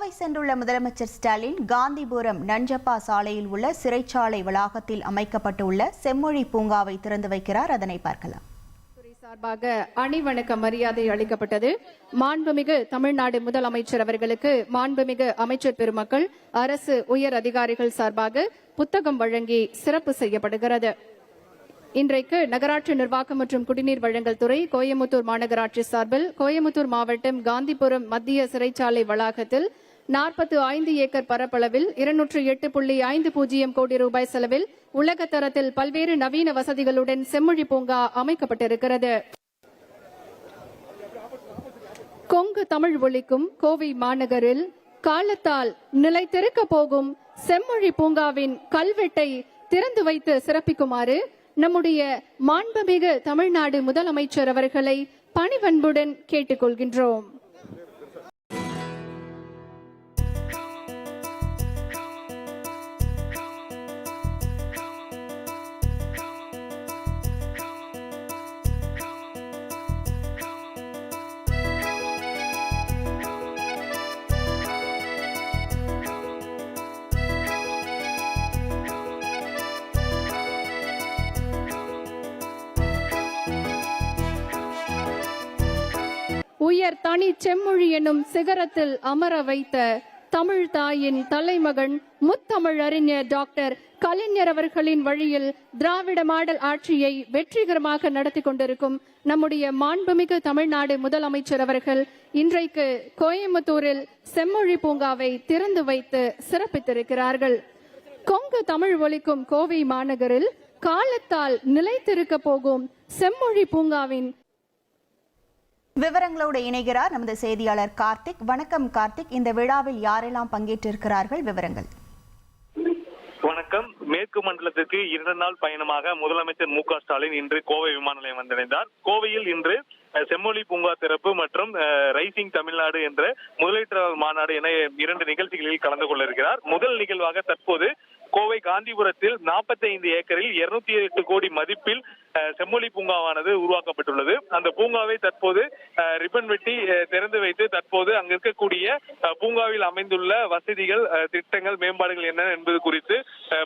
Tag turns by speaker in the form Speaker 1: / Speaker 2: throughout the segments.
Speaker 1: கோவை சென்றுள்ள முதலமைச்சர் ஸ்டாலின் காந்திபுரம் நஞ்சப்பா சாலையில் உள்ள சிறைச்சாலை வளாகத்தில் அமைக்கப்பட்டுள்ள செம்மொழி பூங்காவை திறந்து வைக்கிறார். அதனை பார்க்கலாம்.
Speaker 2: சார்பாக அணிவணக்க மரியாதை அளிக்கப்பட்டது. மாண்புமிகு தமிழ்நாடு முதலமைச்சர் அவர்களுக்கு மாண்புமிகு அமைச்சர் பெருமக்கள், அரசு உயர் அதிகாரிகள் சார்பாக புத்தகம் வழங்கி சிறப்பு செய்யப்படுகிறது. இன்றைக்கு நகராட்சி நிர்வாகம் மற்றும் குடிநீர் வழங்கல் துறை கோயமுத்தூர் மாநகராட்சி சார்பில் கோயமுத்தூர் மாவட்டம் காந்திபுரம் மத்திய சிறைச்சாலை வளாகத்தில் 45 ஏக்கர் பரப்பளவில் 208.50 கோடி ரூபாய் செலவில் உலக தரத்தில் பல்வேறு நவீன வசதிகளுடன் செம்மொழி பூங்கா அமைக்கப்பட்டிருக்கிறது. கொங்கு தமிழ் ஒலிக்கும் கோவை மாநகரில் காலத்தால் நிலைத்திருக்க போகும் செம்மொழி பூங்காவின் கல்வெட்டை திறந்து வைத்து சிறப்பிக்குமாறு நம்முடைய மாண்புமிகு தமிழ்நாடு முதலமைச்சர் அவர்களை பணிவன்புடன் கேட்டுக்கொள்கின்றோம். உயர் தனி செம்மொழி எனும் சிகரத்தில் அமர வைத்த தமிழ் தாயின் தலைமகன் முத்தமிழ் அறிஞர் டாக்டர் கலைஞர் அவர்களின் வழியில் திராவிட மாடல் ஆட்சியை வெற்றிகரமாக நடத்தி கொண்டிருக்கும் நம்முடைய மாண்புமிகு தமிழ்நாடு முதலமைச்சர் அவர்கள் இன்றைக்கு கோயமுத்தூரில் செம்மொழி பூங்காவை திறந்து வைத்து சிறப்பித்திருக்கிறார்கள். கொங்கு தமிழ் ஒலிக்கும் கோவை மாநகரில் காலத்தால் நிலைத்திருக்க போகும் செம்மொழி பூங்காவின்
Speaker 1: விவரங்களோடு இணைகிறார் நமது செய்தியாளர் கார்த்திக். வணக்கம் கார்த்திக், இந்த விழாவில் யாரெல்லாம் பங்கேற்றிருக்கிறார்கள், விவரங்கள்?
Speaker 3: வணக்கம். மேற்கு மண்டலத்திற்கு 2 நாள் பயணமாக முதலமைச்சர் மு க ஸ்டாலின் இன்று கோவை விமான நிலையம் வந்தடைந்தார். கோவையில் இன்று செம்மொழி பூங்கா திறப்பு மற்றும் ரைசிங் தமிழ்நாடு என்ற முதலீட்டாளர் மாநாடு என 2 நிகழ்ச்சிகளில் கலந்து கொள்ள இருக்கிறார். முதல் நிகழ்வாக தற்போது கோவை காந்திபுரத்தில் 45 ஏக்கரில் 208 கோடி மதிப்பில் செம்மொழி பூங்காவானது உருவாக்கப்பட்டுள்ளது. அந்த பூங்காவை தற்போது ரிப்பன் வெட்டி திறந்து வைத்து தற்போது அங்கு இருக்கக்கூடிய பூங்காவில் அமைந்துள்ள வசதிகள், திட்டங்கள், மேம்பாடுகள் என்ன என்பது குறித்து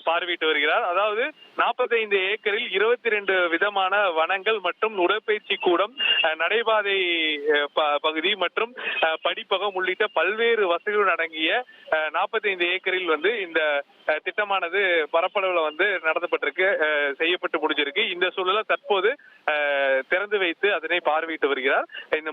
Speaker 3: பார்வையிட்டு வருகிறார். அதாவது 45 ஏக்கரில் 22 விதமான வனங்கள் மற்றும் உடற்பயிற்சி கூடம், நடைபாதை பகுதி மற்றும் படிப்பகம் உள்ளிட்ட பல்வேறு வசதிகளுடன் அடங்கிய 45 ஏக்கரில் இந்த திட்டமானது பரப்பளவுல நடத்தப்பட்டிருக்கு, செய்யப்பட்டு முடிஞ்சிருக்கு. இந்த சூழல தற்போது திறந்து வைத்து அதனை பார்வையிட்டு வருகிறார். இந்த